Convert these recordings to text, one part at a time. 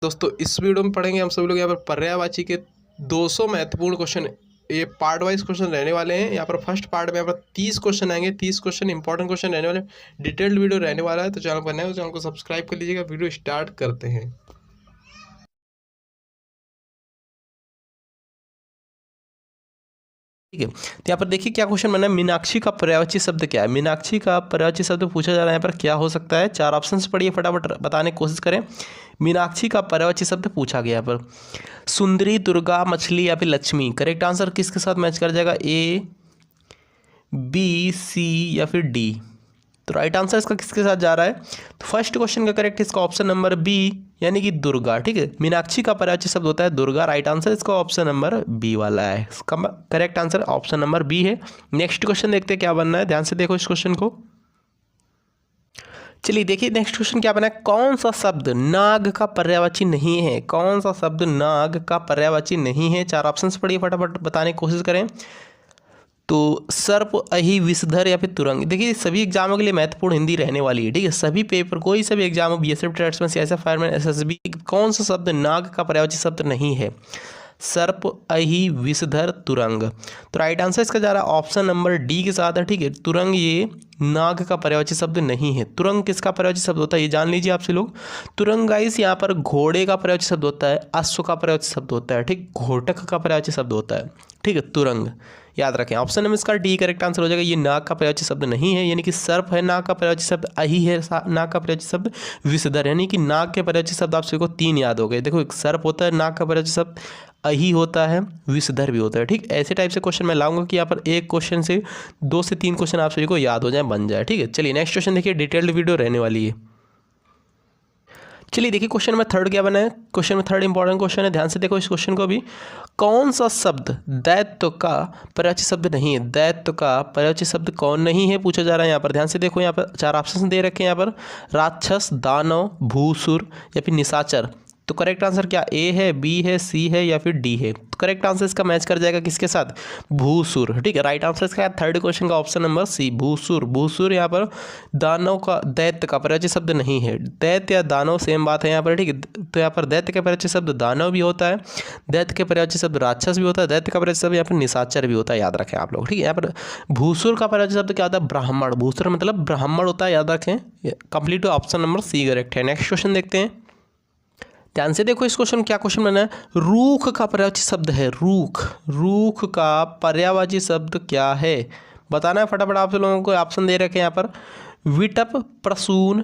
दोस्तों इस वीडियो में पढ़ेंगे हम सभी लोग यहाँ पर पर्यायवाची के 200 महत्वपूर्ण क्वेश्चन। ये पार्ट वाइज क्वेश्चन रहने वाले हैं। यहाँ पर फर्स्ट पार्ट में यहाँ पर 30 क्वेश्चन आएंगे। 30 क्वेश्चन इंपॉर्टेंट क्वेश्चन रहने वाले, डिटेल्ड वीडियो रहने वाला है। तो चैनल पर नए हो चैनल को सब्सक्राइब कर लीजिएगा। वीडियो स्टार्ट करते हैं। ठीक है, तो यहाँ पर देखिए क्या क्वेश्चन बना है। मीनाक्षी का पर्यायवाची शब्द क्या है? मीनाक्षी का पर्यायवाची शब्द पूछा जा रहा है। यहाँ पर क्या हो सकता है? चार ऑप्शंस पढ़िए, फटाफट बताने की कोशिश करें। मीनाक्षी का पर्यायवाची शब्द पूछा गया। यहाँ पर सुंदरी, दुर्गा, मछली या फिर लक्ष्मी। करेक्ट आंसर किसके साथ मैच कर जाएगा? ए, बी, सी या फिर डी। तो राइट आंसर इसका किसके साथ जा रहा है? तो फर्स्ट क्वेश्चन का करेक्ट इसका ऑप्शन नंबर बी यानी कि दुर्गा। ठीक है, मीनाक्षी का पर्यायवाची शब्द होता है दुर्गा। राइट आंसर इसका ऑप्शन नंबर बी वाला है। इसका correct answer option number B है। नेक्स्ट क्वेश्चन देखते हैं क्या बनना है। ध्यान से देखो इस क्वेश्चन को। चलिए देखिए नेक्स्ट क्वेश्चन क्या बना है। कौन सा शब्द नाग का पर्यायवाची नहीं है? कौन सा शब्द नाग का पर्यायवाची नहीं है? चार ऑप्शंस पढ़िए, फटाफट बताने की कोशिश करें। तो सर्प, अहि, विषधर या फिर तुरंग। देखिए सभी एग्जामों के लिए महत्वपूर्ण हिंदी रहने वाली है। ठीक है, सभी पेपर कोई सा भी एग्जाम हो, BSF, tradesman, CSF, fireman, SSB, कौन सा शब्द नाग का पर्यायवाची शब्द नहीं है? सर्प, अहि, विषधर, तुरंग। तो राइट आंसर इसका जा रहा है ऑप्शन नंबर डी के साथ है। ठीक है, तुरंग ये नाग का पर्यायवाची शब्द नहीं है। तुरंग किसका पर्यायवाची शब्द होता है ये जान लीजिए आपसे लोग। तुरंग गाइस यहाँ पर घोड़े का पर्यायवाची शब्द होता है, अश्व का पर्यायवाची शब्द होता है, ठीक, घोटक का पर्यायवाची शब्द होता है। ठीक है, तुरंग याद रखें। ऑप्शन नंबर इसका डी करेक्ट आंसर हो जाएगा। ये नाग का पर्यायवाची शब्द नहीं है, यानी कि सर्प है नाग का पर्यायवाची शब्द, अहि है नाग का पर्यायवाची शब्द, विषधर यानी कि नाग के पर्यायवाची शब्द आप सभी को तीन याद हो गए। देखो एक सर्प होता है नाग का पर्यायवाची शब्द, अहि होता है, विषधर भी होता है। ठीक, ऐसे टाइप से क्वेश्चन मैं लाऊंगा कि यहाँ पर एक क्वेश्चन से 2 से 3 क्वेश्चन आप सभी को याद हो जाए, बन जाए। ठीक है, चलिए नेक्स्ट क्वेश्चन देखिए, डिटेल्ड वीडियो रहने वाली है। चलिए देखिए क्वेश्चन नंबर थर्ड क्या बना है। Question number third important question है, ध्यान से देखो इस क्वेश्चन को भी। कौन सा शब्द दैत्य का पर्यायवाची शब्द नहीं है? दैत्य का पर्यायवाची शब्द कौन नहीं है पूछा जा रहा है यहाँ पर। ध्यान से देखो, यहाँ पर चार ऑप्शन दे रखे हैं यहाँ पर, राक्षस, दानव, भूसुर या फिर निशाचर। तो करेक्ट आंसर क्या ए है, बी है, सी है या फिर डी है? तो करेक्ट आंसर इसका मैच कर जाएगा किसके साथ? भूसुर। ठीक है, राइट आंसर इसका थर्ड क्वेश्चन का ऑप्शन नंबर सी, भूसुर। भूसुर यहाँ पर दानव का, दैत्य का पर्यायवाची शब्द नहीं है। दैत्य या दानव सेम बात है यहाँ पर। ठीक है, तो यहाँ पर दैत्य के पर्यायवाची शब्द दानव भी होता है, दैत्य के पर्यायवाची शब्द राक्षस भी होता है, दैत्य का पर्यायवाची शब्द यहाँ पर निशाचर भी होता है। याद रखें आप लोग। ठीक है, यहाँ पर भूसुर का पर्यायवाची शब्द क्या होता है? ब्राह्मण। भूसुर मतलब ब्राह्मण होता है, याद रखें। Complete option number C correct है। नेक्स्ट क्वेश्चन देखते हैं, ध्यान से देखो इस क्वेश्चन क्या क्वेश्चन बना है। रूख का पर्यायवाची शब्द है, रूख। रूख का पर्यायवाची शब्द क्या है बताना है फटाफट। आप लोगों को ऑप्शन दे रखे हैं यहाँ पर, विटप, प्रसून,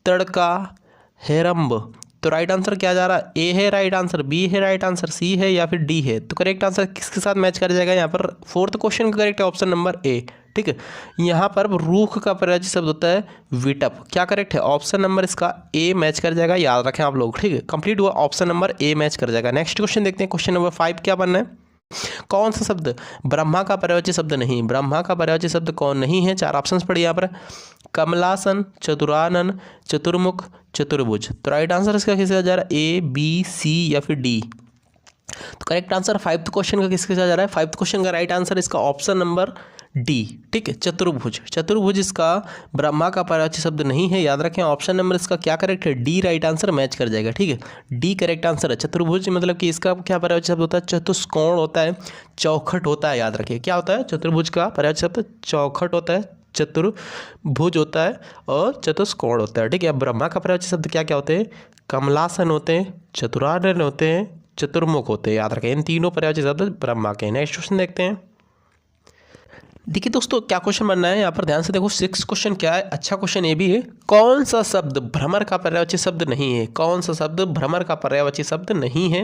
तड़का, हेरम्ब। तो राइट आंसर क्या जा रहा है? ए है राइट आंसर, बी है राइट आंसर, सी है या फिर डी है? तो करेक्ट आंसर किसके साथ मैच कर जाएगा यहाँ पर? फोर्थ क्वेश्चन का करेक्ट है ऑप्शन नंबर ए। ठीक है, यहाँ पर रूख का पर्यायवाची शब्द होता है विटप। क्या करेक्ट है? ऑप्शन नंबर इसका ए मैच कर जाएगा, याद रखें आप लोग। ठीक है, कंप्लीट हुआ, ऑप्शन नंबर ए मैच कर जाएगा। नेक्स्ट क्वेश्चन देखते हैं, क्वेश्चन नंबर 5 क्या बनना है। कौन सा शब्द ब्रह्मा का पर्यायवाची शब्द नहीं? ब्रह्मा का पर्यायवाची शब्द कौन नहीं है? चार ऑप्शंस पढ़िए यहाँ पर, कमलासन, चतुरानन, चतुर्मुख, चतुर्भुज। तो राइट आंसर इसका किसका जा रहा है? ए, बी, सी या फिर डी? तो करेक्ट आंसर फाइव्थ क्वेश्चन का किसके साथ जा रहा है? फाइव्थ क्वेश्चन का राइट आंसर इसका ऑप्शन नंबर डी। ठीक है, चतुर्भुज। चतुर्भुज इसका ब्रह्मा का पर्यायवाची शब्द नहीं है, याद रखें। ऑप्शन नंबर इसका क्या करेक्ट है? डी राइट आंसर मैच कर जाएगा। ठीक है, डी करेक्ट आंसर है। चतुर्भुज मतलब कि इसका क्या पर्यायवाची शब्द होता है? चतुष्कोण होता है, चौखट होता है। याद रखिए क्या होता है? चतुर्भुज का पर्यायवाची शब्द चौखट होता है, चतुर्भुज होता है और चतुष्कोण होता है। ठीक है, ब्रह्मा का पर्यायवाची शब्द क्या क्या होते हैं? कमलासन होते हैं, चतुरानन होते हैं, चतुर्मुख होते हैं। याद रखें इन तीनों पर्यायवाची शब्द ब्रह्मा के। नेक्स्ट क्वेश्चन देखते हैं। देखिए दोस्तों क्या क्वेश्चन बनना है यहाँ पर, ध्यान से देखो। 6 क्वेश्चन क्या है, अच्छा क्वेश्चन ये भी है। कौन सा शब्द भ्रमर का पर्यायवाची शब्द नहीं है? कौन सा शब्द भ्रमर का पर्यायवाची शब्द नहीं है?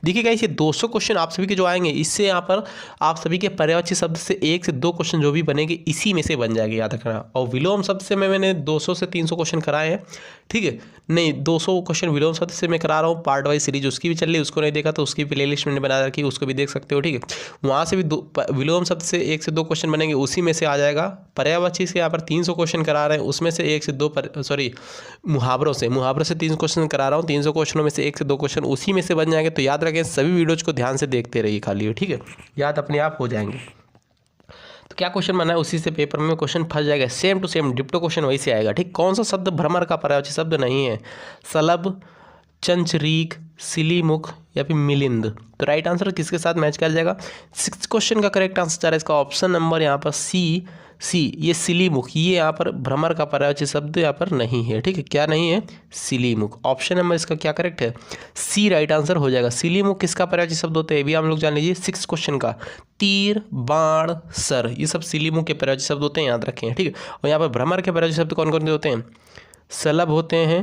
देखिएगा इसे 200 क्वेश्चन आप सभी के जो आएंगे, इससे यहाँ पर आप सभी के पर्यायवाची शब्द से 1 से 2 क्वेश्चन जो भी बनेंगे इसी में से बन जाएंगे, याद रखना। और विलोम शब्द से मैंने 200 से 300 क्वेश्चन कराए हैं। ठीक है, नहीं 200 क्वेश्चन विलोम शब्द से मैं करा रहा हूँ, पार्ट वाइज सीरीज उसकी भी चल रही है। उसको नहीं देखा तो उसकी प्लेलिस्ट मैंने बना रखी है, उसको भी देख सकते हो। ठीक है, वहाँ से भी विलोम शब्द से 1 से 2 क्वेश्चन बनेंगे, उसी में से आ जाएगा। पर्यायवाची से यहाँ पर 300 क्वेश्चन करा रहे हैं, उसमें से 1 से 2 मुहावरों से 300 क्वेश्चन करा रहा हूँ। 300 क्वेश्चनों में से 1 से 2 क्वेश्चन उसी में से बन जाएंगे। तो याद रखें सभी वीडियोज को ध्यान से देखते रहिए खाली। ठीक है, याद अपने आप हो जाएंगे। तो क्या क्वेश्चन बना है उसी से पेपर में क्वेश्चन फंस जाएगा, सेम टू सेम डिप्टो क्वेश्चन वही से आएगा। ठीक, कौन सा शब्द भ्रमर का पर्यायवाची शब्द नहीं है? सलभ, चंचरीक, सिलीमुख या फिर मिलिंद। तो राइट आंसर किसके साथ मैच कर जाएगा? 6 क्वेश्चन का करेक्ट आंसर जा रहा है इसका ऑप्शन नंबर यहाँ पर सी। ये सिलीमुख, ये यहाँ पर भ्रमर का पर्यायवाची शब्द यहाँ पर नहीं है, ठीक है, क्या नहीं है? सिलीमुख। ऑप्शन नंबर इसका क्या करेक्ट है? सी राइट आंसर हो जाएगा। सिलीमुख किसका पर्यायवाची शब्द होते हैं भी हम लोग जान लीजिए 6 क्वेश्चन का। तीर, बाण, सर, ये सब सिलीमुख के पर्यायवाची शब्द होते हैं, याद रखें, ठीक है। और यहाँ पर भ्रमर के पर्यायवाची शब्द कौन कौन से होते हैं? सलभ होते हैं,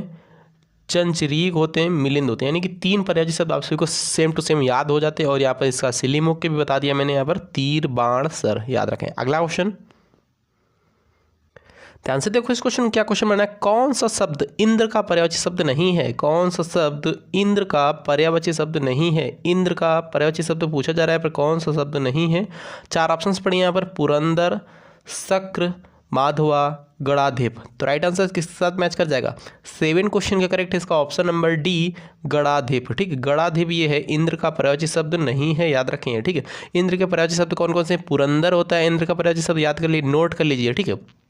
चंचरीक होते हैं, मिलिंद होते हैं, यानी कि 3 पर्यायवाची शब्द आप सभी को सेम टू सेम याद हो जाते हैं। और यहाँ पर इसका सिलीमुख के भी बता दिया मैंने, यहाँ पर तीर, बाण, सर, याद रखें। अगला क्वेश्चन ध्यान से देखो, इस क्वेश्चन में क्या क्वेश्चन बना है? कौन सा शब्द इंद्र का पर्यायवाची शब्द नहीं है? कौन सा शब्द इंद्र का पर्यायवाची शब्द नहीं है? इंद्र का पर्यायवाची शब्द पूछा जा रहा है, पर कौन सा शब्द नहीं है? 4 ऑप्शंस पढ़िए यहाँ पर, पुरंदर, शक्र, माधवा, गणाधिप। तो राइट आंसर किसके साथ मैच कर जाएगा? 7 क्वेश्चन का करेक्ट है इसका ऑप्शन नंबर डी, गणाधिप, ठीक है। गणाधिप ये है, इंद्र का पर्यायवाची शब्द नहीं है, याद रखेंगे, ठीक है। इंद्र के पर्यायवाची शब्द कौन कौन से? पुरंदर होता है इंद्र का पर्यायवाची शब्द, याद कर लीजिए, नोट कर लीजिए, ठीक है।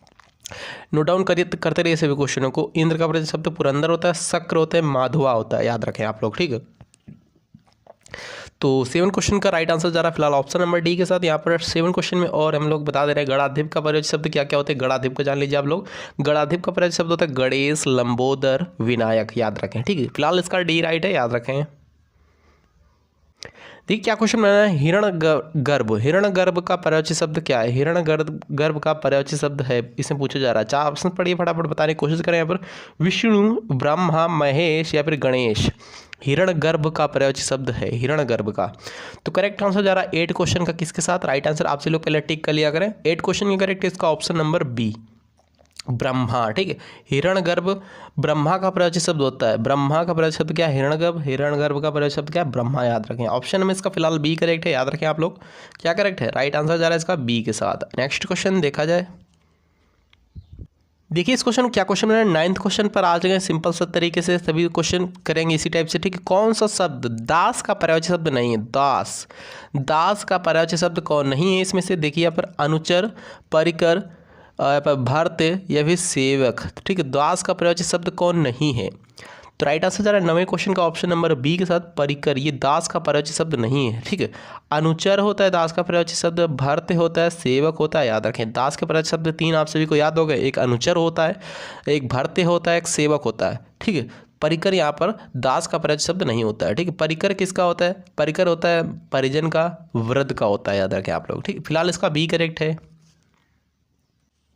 नोट डाउन करते रहिए सभी क्वेश्चनों को। इंद्र का पर्यायवाची शब्द पुरंदर होता है, शक्र होता है, माधवा होता है, याद रखें आप लोग, ठीक है। तो 7 क्वेश्चन का राइट आंसर जा रहा है फिलहाल ऑप्शन नंबर डी के साथ। यहाँ पर 7 क्वेश्चन में और हम लोग बता दे रहे हैं गणाधिप का पर्यायवाची शब्द क्या क्या होते हैं। गणाधिप का जान लीजिए आप लोग। गणाधिप का पर्यायवाची शब्द होता है गणेश, लंबोदर, विनायक, याद रखें, ठीक है। फिलहाल इसका डी राइट है, याद रखें। देखिए क्या क्वेश्चन बना है? हिरण्यगर्भ। हिरण्यगर्भ का पर्यायवाची शब्द क्या है? हिरण्यगर्भ का पर्यायवाची शब्द है, इसमें पूछा जा रहा है। 4 ऑप्शन पढ़िए, फटाफट बताने की कोशिश करें। यहाँ पर विष्णु, ब्रह्मा, महेश या फिर गणेश। हिरण्यगर्भ का पर्यायवाची शब्द है हिरण्यगर्भ का। तो करेक्ट आंसर जा रहा है 8 क्वेश्चन का किसके साथ? राइट आंसर आपसे लोग पहले टिक कर लिया करें। 8 क्वेश्चन की करेक्ट है इसका ऑप्शन नंबर बी, ब्रह्मा, ठीक है। हिरण्यगर्भ ब्रह्मा का पर्यायवाची शब्द होता है। ब्रह्मा का पर्यायवाची शब्द क्या है? हिरण्यगर्भ। हिरण्यगर्भ का पर्यायवाची शब्द क्या है? ब्रह्मा, याद रखें। ऑप्शन में इसका फिलहाल बी करेक्ट है, याद रखें आप लोग। क्या करेक्ट है? राइट आंसर जा रहा है इसका बी के साथ। नेक्स्ट क्वेश्चन देखा जाए। देखिए इस क्वेश्चन क्या क्वेश्चन है? 9th क्वेश्चन पर आ जाएंगे। सिंपल सा तरीके से सभी क्वेश्चन करेंगे इसी टाइप से, ठीक है। कौन सा शब्द दास का पर्यायवाची शब्द नहीं है? दास का पर्यायवाची शब्द कौन नहीं है इसमें से? देखिए यहाँ पर अनुचर, परिकर, भर्त्य या फिर सेवक, ठीक है। दास का पर्यायवाची शब्द कौन नहीं है? तो राइट आंसर जा रहा है 9वें क्वेश्चन का ऑप्शन नंबर बी के साथ, परिकर। ये दास का पर्यायवाची शब्द नहीं है, ठीक है। अनुचर होता है दास का पर्यायवाची शब्द, भर्त्य होता है, सेवक होता है, याद रखें। दास के पर्यायवाची शब्द 3 आप सभी को याद हो गए, एक अनुचर होता है, एक भर्त्य होता है, एक सेवक होता है, ठीक है। परिकर यहाँ पर दास का पर्यायवाची शब्द नहीं होता है, ठीक है। परिकर किसका होता है? परिकर होता है परिजन का, वृद्ध का होता है, याद रखें आप लोग, ठीक है। फिलहाल इसका बी करेक्ट है।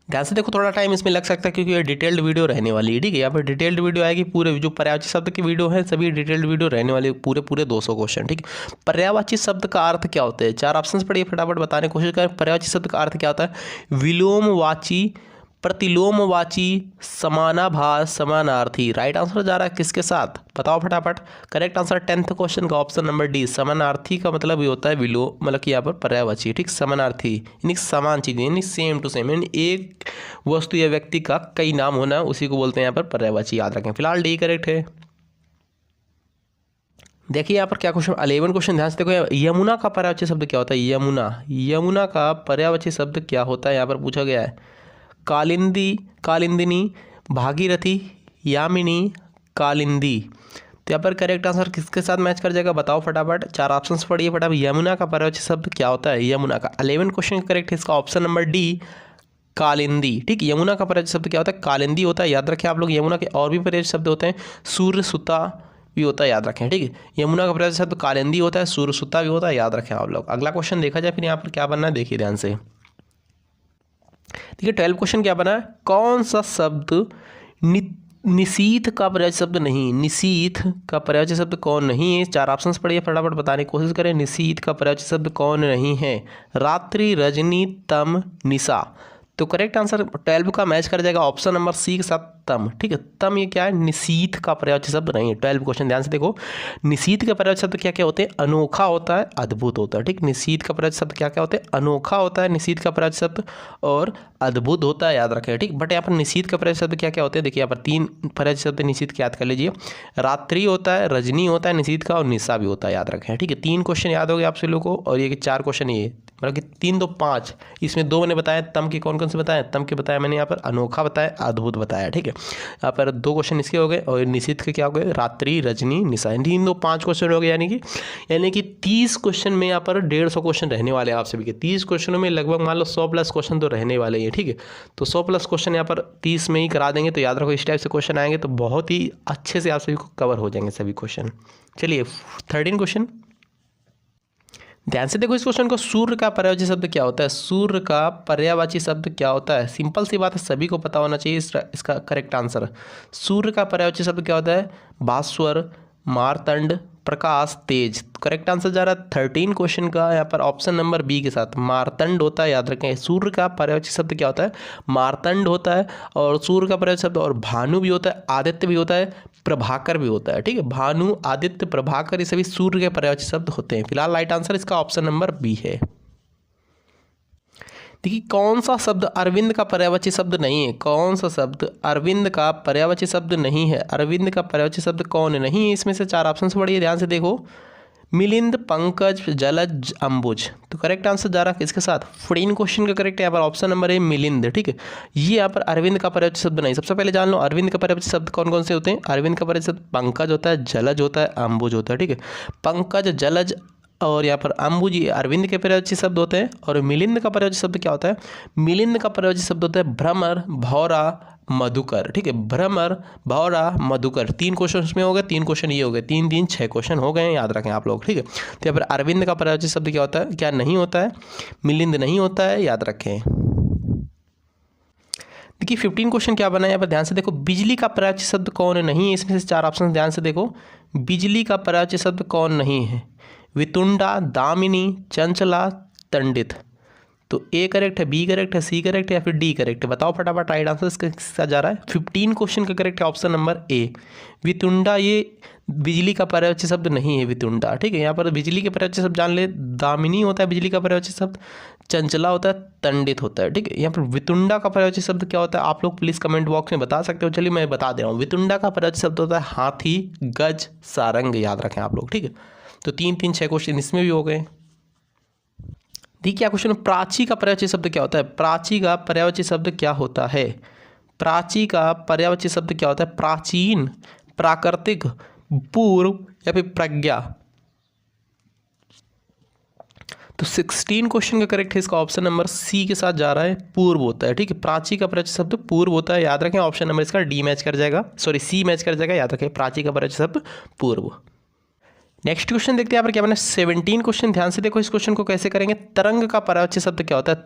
ध्यान से देखो, थोड़ा टाइम इसमें लग सकता है क्योंकि ये डिटेल्ड वीडियो रहने वाली है, ठीक है। यहाँ पर डिटेल्ड वीडियो आएगी, पूरे जो पर्यायवाची शब्द की वीडियो है सभी डिटेल्ड वीडियो रहने वाली, पूरे 200 क्वेश्चन, ठीक है। पर्यायवाची शब्द का अर्थ क्या होता है? 4 ऑप्शंस पढ़िए, फटाफट बताने की कोशिश करें। पर्यायवाची शब्द का अर्थ क्या होता है? विलोमवाची, प्रतिलोमवाची, समानाभास, समानार्थी। राइट आंसर जा रहा है किसके साथ? बताओ फटाफट। करेक्ट आंसर 10th क्वेश्चन का ऑप्शन नंबर डी, समानार्थी का मतलब ये होता है विलोम, मतलब कि यहाँ पर पर्यायवाची, ठीक। समानार्थी यानी समान चीज़, यानी सेम टू सेम, यानी एक वस्तु या व्यक्ति का कई नाम होना, उसी को बोलते हैं यहाँ पर पर्यायवाची, याद रखें। फिलहाल डी करेक्ट है। देखिए यहाँ पर क्या क्वेश्चन 11 क्वेश्चन ध्यान से देखो। यमुना का पर्यायवाची शब्द क्या होता है? यमुना का पर्यायवाची शब्द क्या होता है? यहाँ पर पूछा गया है। कालिंदी, कालिंदिनी, भागीरथी, यामिनी, कालिंदी। तो यहाँ पर करेक्ट आंसर किसके साथ मैच कर जाएगा? बताओ फटाफट। 4 ऑप्शंस पढ़िए फटाफट। यमुना का पर्यायवाची शब्द क्या होता है? यमुना का 11 क्वेश्चन करेक्ट है इसका ऑप्शन नंबर डी, कालिंदी, ठीक। यमुना का पर्यायवाची शब्द क्या होता है? कालिंदी होता है, याद रखें आप लोग। यमुना के और भी पर्यायवाची शब्द होते हैं, सूर्यसुता भी होता है, याद रखें, ठीक है। यमुना का पर्यायवाची शब्द कालिंदी होता है, सूर्यसुता भी होता है, याद रखें आप लोग। अगला क्वेश्चन देखा जाए फिर यहाँ पर क्या बनना है, देखिए ध्यान से। देखिए 12 क्वेश्चन क्या बना है? कौन सा शब्द निशीथ का पर्यायवाची शब्द नहीं? निशीथ का पर्यायवाची शब्द कौन नहीं है? 4 ऑप्शंस पढ़िए, फटाफट बताने की कोशिश करें। निशीथ का पर्यायवाची शब्द कौन नहीं है? रात्रि, रजनी, तम, निशा। तो करेक्ट आंसर 12 का मैच कर जाएगा ऑप्शन नंबर सी के साथ, तम, ठीक है। तम ये क्या है? निशीथ का पर्यायवाची शब्द नहीं है। 12 क्वेश्चन ध्यान से देखो। निशीथ के पर्यायवाची शब्द क्या क्या होते हैं? अनोखा होता है, अद्भुत होता है, ठीक। निशीथ का पर्यायवाची शब्द क्या क्या होते हैं? अनोखा होता है निशीथ का पर्यायवाची शब्द, और अद्भुत होता है, याद रखें, ठीक। बट यहाँ पर निशीथ का पर्यायवाची शब्द क्या क्या होते हैं? देखिए यहाँ पर 3 पर्यायवाची शब्द निशीथ के याद कर लीजिए। रात्रि होता है, रजनी होता है निशीथ का, और निशा भी होता है, याद रखें, ठीक है। 3 क्वेश्चन याद हो गए आप सभी लोगों को, और ये 4 क्वेश्चन ये मतलब कि 3 2 5, इसमें 2 मैंने बताया, तम के कौन कौन से बताया, तम के बताया मैंने यहाँ पर, अनोखा बताया, अद्भुत बताया, ठीक है। यहाँ पर 2 क्वेश्चन इसके हो गए और निशित के क्या हो गए, रात्रि, रजनी, निशा, 3 2 5 क्वेश्चन हो गए, यानी कि 30 क्वेश्चन में यहाँ पर 150 क्वेश्चन रहने वाले हैं आप सभी के। 30 क्वेश्चनों में लगभग मान लो 100 प्लस क्वेश्चन तो रहने वाले हैं, ठीक है। तो 100 प्लस क्वेश्चन यहाँ पर 30 में ही करा देंगे, तो याद रखो इस टाइप से क्वेश्चन आएंगे तो बहुत ही अच्छे से आप सभी को कवर हो जाएंगे सभी क्वेश्चन। चलिए 13 क्वेश्चन, ध्यान से देखो इस क्वेश्चन को। सूर्य का पर्यायवाची शब्द क्या होता है? सूर्य का पर्यायवाची शब्द क्या होता है? सिंपल सी बात है, सभी को पता होना चाहिए इसका करेक्ट आंसर। सूर्य का पर्यायवाची शब्द क्या होता है? भास्वर, मार्तंड, प्रकाश, तेज। करेक्ट आंसर जा रहा है 13 क्वेश्चन का यहाँ पर ऑप्शन नंबर बी के साथ, मार्तंड होता है। याद रखें सूर्य का पर्यायवाची शब्द क्या होता है? मार्तंड होता है। और सूर्य का पर्यायवाची शब्द और भानु भी होता है, आदित्य भी होता है, प्रभाकर भी होता है, ठीक है। भानु, आदित्य, प्रभाकर ये सभी सूर्य के पर्यायवाची शब्द होते हैं। फिलहाल राइट आंसर इसका ऑप्शन नंबर बी है। देखिए कौन सा शब्द अरविंद का पर्यायवाची शब्द नहीं है? कौन सा शब्द अरविंद का पर्यायवाची शब्द नहीं है? अरविंद का पर्यायवाची शब्द कौन नहीं है? इसमें से 4 ऑप्शन से पढ़िए, ध्यान से देखो। मिलिंद, पंकज, जलज, अंबुज। तो करेक्ट आंसर जा रहा है किसके साथ? 14 क्वेश्चन का करेक्ट यहाँ पर ऑप्शन नंबर है मिलिंद, ठीक है। ये यहाँ पर अरविंद का पर्यायवाची शब्द नहीं। सबसे पहले जान लो अरविंद का पर्यायवाची शब्द कौन कौन से होते हैं। अरविंद का पर्यायवाची शब्द पंकज होता है, जलज होता है, अंबुज होता है, ठीक है। पंकज, जलज और यहाँ पर अंबुज ये अरविंद के पर्यायवाची शब्द होते हैं। और मिलिंद का पर्यायवाची शब्द क्या होता है? मिलिंद का पर्यायवाची शब्द होता है भ्रमर, भौरा, मधुकर, ठीक है। भ्रमर, भौरा, मधुकर। 3 क्वेश्चन उसमें हो गए, 3 क्वेश्चन ये हो गए, 3 3 6 क्वेश्चन हो गए हैं, याद रखें आप लोग, ठीक है। तो यहाँ पर अरविंद का पर्यायवाची शब्द क्या होता है? क्या नहीं होता है? मिलिंद नहीं होता है, याद रखें। देखिए 15 क्वेश्चन क्या बना है यहाँ पर, ध्यान से देखो। बिजली का पर्यायवाची शब्द कौन नहीं है? इसमें से 4 ऑप्शन ध्यान से देखो। बिजली का पर्यायवाची शब्द कौन नहीं है? वितुंडा, दामिनी, चंचला, तंडित। तो ए करेक्ट है, बी करेक्ट है, सी करेक्ट है या फिर डी करेक्ट है? बताओ फटाफट, राइट आंसर इसका जा रहा है 15 क्वेश्चन का करेक्ट है ऑप्शन नंबर ए, वितुंडा। ये बिजली का पर्यायवाची शब्द नहीं है वितुंडा, ठीक है। यहाँ पर बिजली के पर्यायवाची शब्द जान ले, दामिनी होता है बिजली का पर्यायवाची शब्द, चंचला होता है, तंडित होता है, ठीक है। यहाँ पर वितुंडा का पर्यायवाची शब्द क्या होता है? आप लोग प्लीज़ कमेंट बॉक्स में बता सकते हो। चलिए मैं बता दे रहा हूँ। वितुंडा का पर्यायवाची शब्द होता है हाथी, गज, सारंग, याद रखें आप लोग, ठीक है। तो 3 3 6 क्वेश्चन इसमें भी हो गए। देखिए क्या क्वेश्चन, प्राची का पर्यायवाची शब्द क्या होता है? प्राची का पर्यायवाची शब्द क्या होता है? प्राची का पर्यायवाची शब्द क्या होता है? प्राचीन, प्राकृतिक, पूर्व या फिर प्रज्ञा। तो 16 क्वेश्चन का करेक्ट है इसका ऑप्शन नंबर सी के साथ जा रहा है, पूर्व होता है, ठीक है। प्राची का पर्यायवाची शब्द पूर्व होता है, याद रखें। ऑप्शन नंबर इसका डी मैच कर जाएगा, सॉरी सी मैच कर जाएगा, याद रखें। प्राची का पर्यायवाची शब्द पूर्व। नेक्स्ट क्वेश्चन देखते हैं यहाँ पर क्या बना। 17 क्वेश्चन, ध्यान से देखो इस क्वेश्चन को कैसे करेंगे। तरंग का पर्यायवाची शब्द क्या होता है?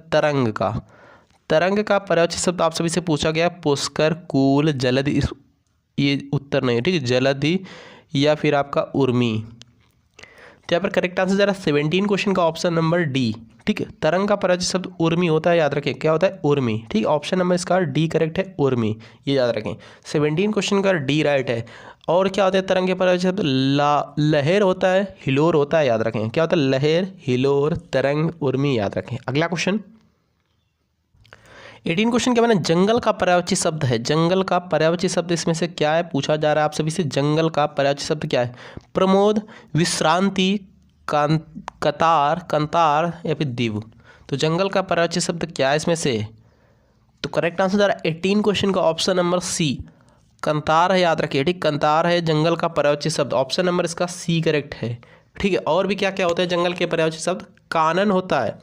तरंग का पर्यायवाची शब्द आप सभी से पूछा गया, पुष्कर, कूल, जलधि। ये उत्तर नहीं है, ठीक है। जलधि या फिर आपका उर्मी। तो यहाँ पर करेक्ट आंसर जा रहा है 17 क्वेश्चन का ऑप्शन नंबर डी, ठीक है। तरंग का पर्यायवाची शब्द उर्मी होता है, याद रखें। क्या होता है? उर्मी, ठीक। ऑप्शन नंबर इसका डी करेक्ट है, उर्मी, ये याद रखें। 17 क्वेश्चन का डी राइट है। और क्या होता है तरंग के पर्यायवाची शब्द? लहर होता है, हिलोर होता है, याद रखें। क्या होता है? लहर, हिलोर, तरंग, उर्मी, याद रखें। अगला क्वेश्चन 18 क्वेश्चन क्या बना। जंगल का पर्यायवाची शब्द है। जंगल का पर्यायवाची शब्द इसमें से क्या है? पूछा जा रहा है आप सभी से। जंगल का पर्यायवाची शब्द क्या है? प्रमोद, विश्रांति, कतार, कंतार या फिर दीव। तो जंगल का पर्यायवाची शब्द क्या है इसमें से? तो करेक्ट आंसर जा रहा है 18 क्वेश्चन का ऑप्शन नंबर सी, कंतार है, याद रखिए, ठीक। कंतार है जंगल का पर्यायवाची शब्द, ऑप्शन नंबर इसका सी करेक्ट है, ठीक है। और भी क्या क्या होता है जंगल के पर्यायवाची शब्द? कानन होता है,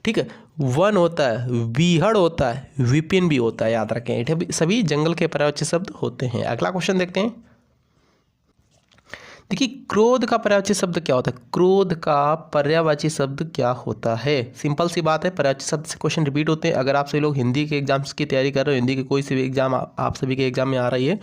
ठीक है, वन होता है, विहड़ होता है, विपिन भी होता है, याद रखें। ये सभी जंगल के पर्यायवाची शब्द होते हैं। अगला क्वेश्चन देखते हैं। देखिए क्रोध का पर्यायवाची शब्द क्या होता है? क्रोध का पर्यायवाची शब्द क्या होता है? सिंपल सी बात है, पर्यायवाची शब्द से क्वेश्चन रिपीट होते हैं। अगर आप सभी लोग हिंदी के एग्जाम्स की तैयारी कर रहे हो, हिंदी के कोई से भी एग्जाम आप सभी के एग्जाम में आ रही है,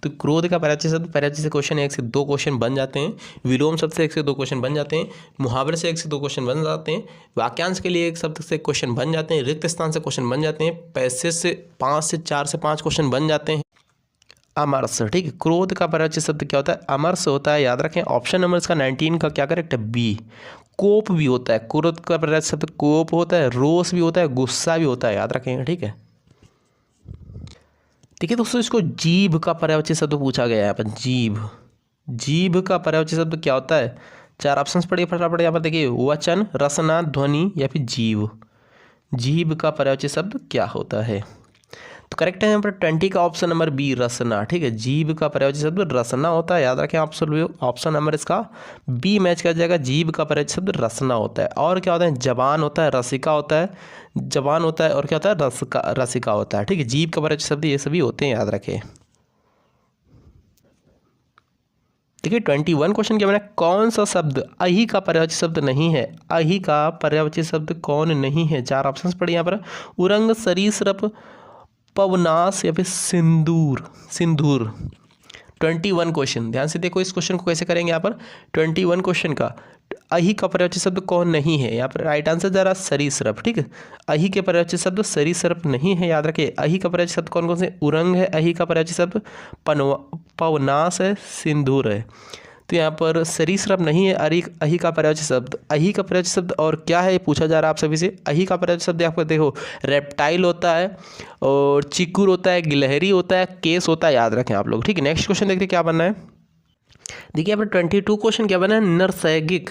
तो क्रोध का पर्यायवाची शब्द, पर्यायवाची से क्वेश्चन 1 से 2 क्वेश्चन बन जाते हैं, विलोम शब्द से 1 से 2 क्वेश्चन बन जाते हैं, मुहावरे से 1 से 2 क्वेश्चन बन जाते हैं, वाक्यांश के लिए 1 शब्द से क्वेश्चन बन जाते हैं, रिक्त स्थान से क्वेश्चन बन जाते हैं, पैसेज से 4 से 5 क्वेश्चन बन जाते हैं। अमरस, ठीक है। क्रोध का पर्यायवाची शब्द क्या होता है? अमरस होता है, याद रखें। ऑप्शन नंबर इसका 19 का क्या करेक्ट है? बी। कोप भी होता है, क्रोध का पर्यायवाची शब्द कोप होता है, रोष भी होता है, गुस्सा भी होता है, याद रखेंगे, ठीक है। देखिए दोस्तों इसको जीभ का पर्यायवाची शब्द पूछा गया है यहाँ पर। जीभ का पर्यायवाची शब्द क्या होता है? चार ऑप्शंस पढ़िए फटाफट। यहाँ पर देखिए, वचन, रसना, ध्वनि या फिर जीव। जीव का पर्यायवाची शब्द क्या होता है? तो करेक्ट है यहाँ पर 20 का ऑप्शन नंबर बी, रसना। ठीक है, जीव का पर्यायवाची शब्द रसना होता है, याद रखें। ऑप्शन नंबर इसका बी मैच कर जाएगा। जीव का पर्यायवाची शब्द रसना होता है। और क्या होता है? जबान होता है, रसिका होता है, जबान होता है, और क्या होता है? रसिका होता है। ठीक है, जीव का पर्यायवाची शब्द ये सभी होते हैं, याद रखें। देखिए 21 क्वेश्चन क्या बना, कौन सा शब्द अहि का पर्यायवाची शब्द नहीं है? अहि का पर्यायवाची शब्द कौन नहीं है? चार ऑप्शंस पढ़े यहाँ पर, उरंग, सरीसृप, पवनास या फिर सिंदूर। सिंदूर। 21 क्वेश्चन, ध्यान से देखो इस क्वेश्चन को कैसे करेंगे। यहाँ पर 21 क्वेश्चन का अहि का पर्यायवाची शब्द कौन नहीं है? यहाँ पर राइट आंसर जरा सरीसृप। ठीक है, अहि के पर्यायवाची शब्द सरीसृप नहीं है, याद रखिए। अहि का पर्यायवाची शब्द कौन कौन से? उरंग है अहि का पर्यायवाची शब्द, पवनास है, सिंदूर है। तो यहाँ पर सरीसृप नहीं है अहि का पर्यायवाची शब्द। अहि का पर्यायवाची शब्द और क्या है पूछा जा रहा है आप सभी से। अहि का पर्यायवाची शब्द आपको देखो, रेप्टाइल होता है, और चिकुर होता है, गिलहरी होता है, केस होता है, याद रखें आप लोग। ठीक है, नेक्स्ट क्वेश्चन देखते हैं क्या बनना है। देखिए यहाँ पर 22 क्वेश्चन क्या बना है, नैसर्गिक।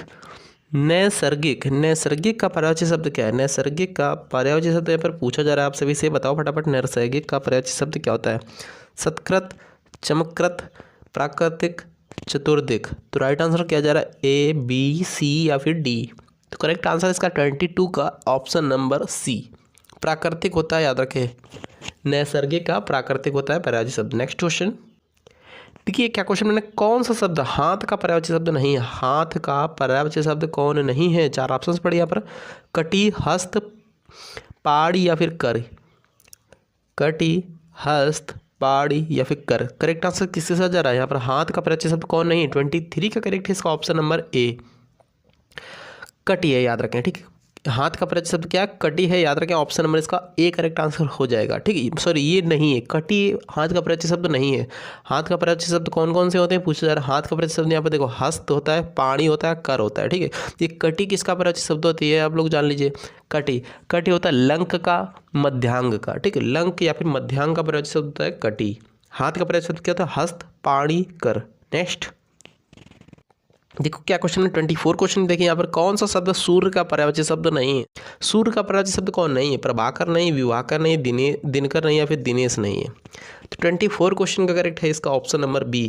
नैसर्गिक, नैसर्गिक का पर्यायवाची शब्द क्या है? नैसर्गिक का पर्यायवाची शब्द यहाँ पर पूछा जा रहा है आप सभी से, बताओ फटाफट। नैसर्गिक का पर्यायवाची शब्द क्या होता है? सत्कृत, चमकृत, प्राकृतिक, चतुर्दिक। तो राइट आंसर क्या जा रहा है? ए, बी, सी या फिर डी। तो करेक्ट आंसर इसका 22 का ऑप्शन नंबर सी, प्राकृतिक होता है, याद रखें। नैसर्गिक का प्राकृतिक होता है पर्यायवाची शब्द। नेक्स्ट क्वेश्चन देखिए क्या क्वेश्चन मैंने, कौन सा शब्द हाथ का पर्यायवाची शब्द नहीं है? हाथ का पर्यायवाची शब्द कौन नहीं है? चार ऑप्शंस पढ़िए यहाँ पर, कटी, हस्त, पाड़ी या फिर कर। कटी, हस्त, पाड़ी या फिर कर। करेक्ट आंसर किसके साथ जा रहा है? यहाँ पर हाथ का पर्यायवाची शब्द कौन नहीं है? 23 का करेक्ट है इसका ऑप्शन नंबर ए, कटी है, याद रखें। ठीक है, हाथ का पर्यायवाची शब्द क्या? कटी है, याद रखें। ऑप्शन नंबर इसका ए करेक्ट आंसर हो जाएगा। ठीक है, सॉरी ये नहीं है, कटी हाथ का पर्यायवाची शब्द नहीं है। हाथ का पर्यायवाची शब्द कौन कौन से होते हैं पूछा जा रहा है। हाथ का पर्यायवाची शब्द यहाँ पर देखो, हस्त होता है, पाणी होता है, कर होता है। ठीक है, ये कटी किसका पर्यायवाची शब्द होती है आप लोग जान लीजिए। कटी, कटी होता है लंक का, मध्यांग का। ठीक है, लंक या फिर मध्यांग का पर्यायवाची शब्द होता है कटी। हाथ का पर्यायवाची शब्द क्या होता है? हस्त, पाणी, कर। नेक्स्ट देखो क्या क्वेश्चन है, 24 क्वेश्चन देखिए यहाँ पर, कौन सा शब्द सूर्य का पर्यायवाची शब्द नहीं है? सूर्य का पर्यायवाची शब्द कौन नहीं है? प्रभाकर नहीं, विवाकर नहीं, दिनकर नहीं या फिर दिनेश नहीं है। तो 24 क्वेश्चन का करेक्ट है इसका ऑप्शन नंबर बी,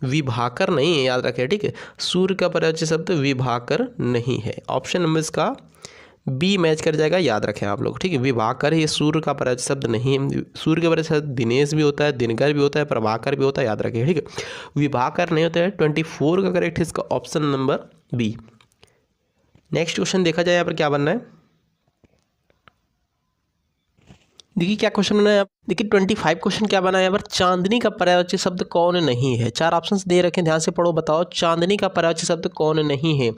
विभाकर नहीं है, याद रखें। ठीक है, सूर्य का पर्यायवाची शब्द विभाकर नहीं है। ऑप्शन नंबर इसका बी मैच कर जाएगा, याद रखें आप लोग। ठीक है, विभाकर ये सूर्य का पर्यायवाची शब्द नहीं है। सूर्य का पर्यायवाची शब्द दिनेश भी होता है, दिनकर भी होता है, प्रभाकर भी होता है, याद रखें। ठीक है, विभाकर नहीं होता है। 24 का करेक्ट है इसका option number B. Next question देखा जाए यहाँ पर क्या बनना है। देखिए क्या क्वेश्चन बना है, देखिए 25 क्वेश्चन क्या बना है यहाँ पर, चांदनी का पर्यायवाची शब्द कौन नहीं है? चार ऑप्शंस दे रखे, ध्यान से पढ़ो, बताओ चांदनी का पर्यायवाची शब्द कौन नहीं है?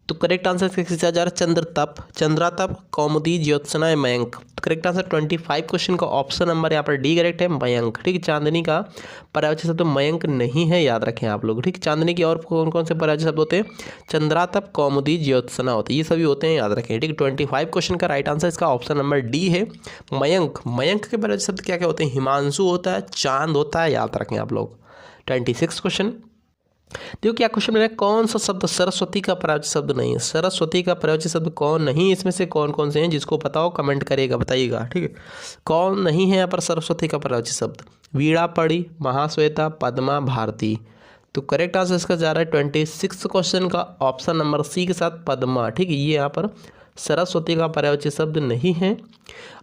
तो करेक्ट आंसर किससे जा रहा है? चंद्रतप, चंद्रातप, कौमुदी, ज्योत्सना, मयंक। तो करेक्ट आंसर 25 क्वेश्चन का ऑप्शन नंबर यहाँ पर डी करेक्ट है, मयंक। ठीक है, चांदनी का पर्यायवाची शब्द मयंक नहीं है, याद रखें आप लोग। ठीक है, चांदनी के और कौन कौन से पर्यायवाची शब्द होते हैं? चंद्रातप, कौमुदी, ज्योत्सना होते हैं, ये सभी होते हैं, याद रखें। ठीक है, 25 क्वेश्चन का राइट आंसर इसका ऑप्शन नंबर डी है, मयंक। मयंक के पर्यायवाची शब्द क्या क्या होते हैं? हिमांशु होता है, चांद होता है, याद रखें आप लोग। 26 क्वेश्चन देखो क्या क्वेश्चन है, कौन सा शब्द सरस्वती का पर्यायवाची शब्द नहीं है? सरस्वती का पर्यायवाची शब्द कौन नहीं, इसमें से कौन कौन से हैं? जिसको बताओ कमेंट करिएगा, बताइएगा। ठीक है, कौन नहीं है यहाँ पर सरस्वती का पर्यायवाची शब्द? वीणा, पड़ी, महाश्वेता, पद्मा, भारती। तो करेक्ट आंसर इसका जा रहा है 26 क्वेश्चन का ऑप्शन नंबर सी के साथ, पद्मा। ठीक है, ये यहाँ पर सरस्वती का पर्यायवाची शब्द नहीं है।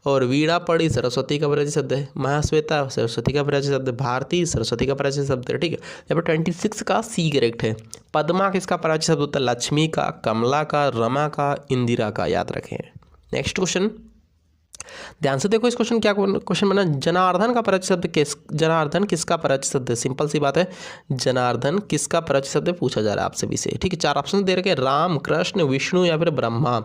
और वीणा, पड़ी सरस्वती का पर्यायवाची शब्द है, महाश्वेता सरस्वती का पर्यायवाची शब्द है, भारती सरस्वती का पर्यायवाची शब्द है। ठीक है, यहाँ पर 26 का सी करेक्ट है। पद्मा किसका पर्यायवाची शब्द होता है? लक्ष्मी का, कमला का, रमा का, इंदिरा का, याद रखें। नेक्स्ट क्वेश्चन ध्यान से देखो, इस क्वेश्चन क्या क्वेश्चन बना, जनार्दन का पर्यायवाची शब्द जनार्दन किसका पर्यायवाची शब्द है? सिंपल सी बात है, जनार्दन किसका पर्यायवाची शब्द पूछा जा रहा है आपसे भी से। ठीक है, चार ऑप्शन दे रखे, राम, कृष्ण, विष्णु या फिर ब्रह्मा।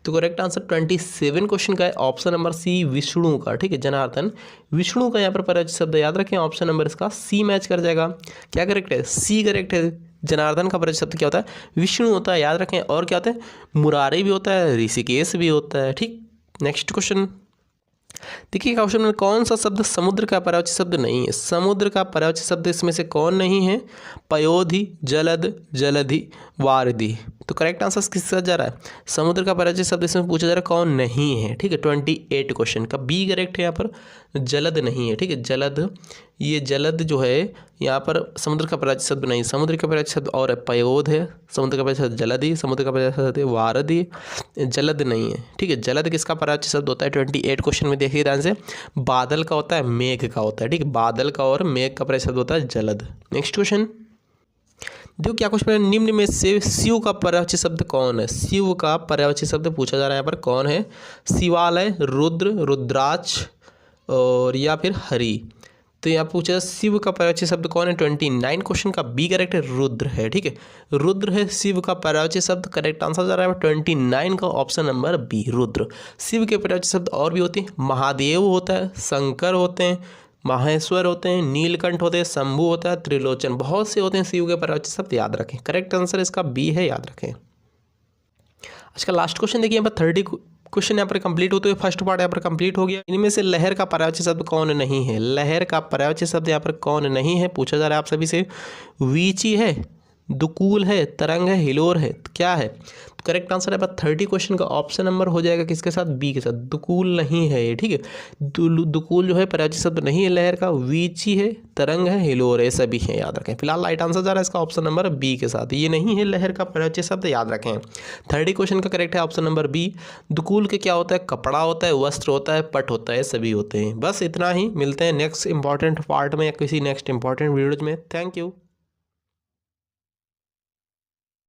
तो करेक्ट आंसर 27 क्वेश्चन का है ऑप्शन नंबर सी, विष्णु का। ठीक है, जनार्दन विष्णु का यहाँ पर पर्यायवाची शब्द, याद रखें। ऑप्शन नंबर इसका सी मैच कर जाएगा। क्या करेक्ट है? सी करेक्ट है। जनार्दन का पर्यायवाची शब्द क्या होता है? विष्णु होता है, याद रखें। और क्या होता है? मुरारी भी होता है, ऋषिकेश भी होता है। ठीक, नेक्स्ट क्वेश्चन देखिए क्वेश्चन में, कौन सा शब्द समुद्र का पर्यायवाची शब्द नहीं है? समुद्र का पर्यायवाची शब्द इसमें से कौन नहीं है? पयोधि, जलद, जलधि, वारिधि। करेक्ट आंसर किसके साथ जा रहा है, समुद्र का पर्यायवाची शब्द इसमें पूछा जा रहा है कौन नहीं है, ठीक है। 28 क्वेश्चन का बी करेक्ट है यहाँ पर, जलद नहीं है, ठीक है। जलद, ये जलद जो है यहाँ पर समुद्र का पर्यायवाची शब्द नहीं, समुद्र का पर्यायवाची शब्द और है पयोद है, समुद्र का पर्यायवाची शब्द जलदि, समुद्र का पर्यायवाची शब्द है वारधि, जलद नहीं है, ठीक है। जलद किसका पर्यायवाची शब्द होता है 28 क्वेश्चन में, देखिए ध्यान से, बादल का होता है, मेघ का होता है, ठीक है। बादल का और मेघ का पर्यायवाची शब्द होता है जलद। नेक्स्ट क्वेश्चन देखो क्या क्वेश्चन है, निम्न में से शिव का पर्यायवाची शब्द कौन है, शिव का पर्यायवाची शब्द पूछा जा रहा है यहाँ पर कौन है, शिवालय, रुद्र, रुद्राक्ष और या फिर हरि। तो यहाँ पूछा शिव का पर्यायवाची शब्द कौन है, 29 क्वेश्चन का बी करेक्ट है, रुद्र है, ठीक है। रुद्र है शिव का पर्यायवाची शब्द, करेक्ट आंसर जा रहा है 29 का option number B, Rudra. Shiva के पर्यायवाची शब्द और भी होते हैं, महादेव होता है, शंकर होते हैं, माहेश्वर होते हैं, नीलकंठ होते हैं, शंभु होता है, त्रिलोचन, बहुत से होते हैं शिव के पर्यायवाची शब्द, याद रखें। करेक्ट आंसर इसका बी है, याद रखें। आज का लास्ट क्वेश्चन देखिए, यहाँ पर 30 क्वेश्चन यहाँ पर कंप्लीट होते हुए फर्स्ट पार्ट यहाँ पर कंप्लीट हो गया। इनमें से लहर का पर्यायवाची शब्द कौन नहीं है, लहर का पर्यायवाची शब्द यहाँ पर कौन नहीं है पूछा जा रहा है आप सभी से, वीची है, दुकूल है, तरंग है, हिलोर है, तो क्या है, तो करेक्ट आंसर है 30 क्वेश्चन का ऑप्शन नंबर हो जाएगा किसके साथ, बी के साथ, दुकूल नहीं है ये, ठीक है। दुकूल जो है पर्यायवाची शब्द नहीं है लहर का, वीची है, तरंग है, हिलोर है, सभी है, याद रखें। फिलहाल राइट आंसर जा रहा है इसका ऑप्शन नंबर बी के साथ, ये नहीं है लहर का पर्यायवाची शब्द, याद रखें। 30 क्वेश्चन का करेक्ट है ऑप्शन नंबर बी। दुकूल के क्या होता है, कपड़ा होता है, वस्त्र होता है, पट होता है, सभी होते हैं। बस इतना ही, मिलते हैं नेक्स्ट इंपॉर्टेंट पार्ट में या किसी नेक्स्ट इंपॉर्टेंट वीडियोज में। Thank you.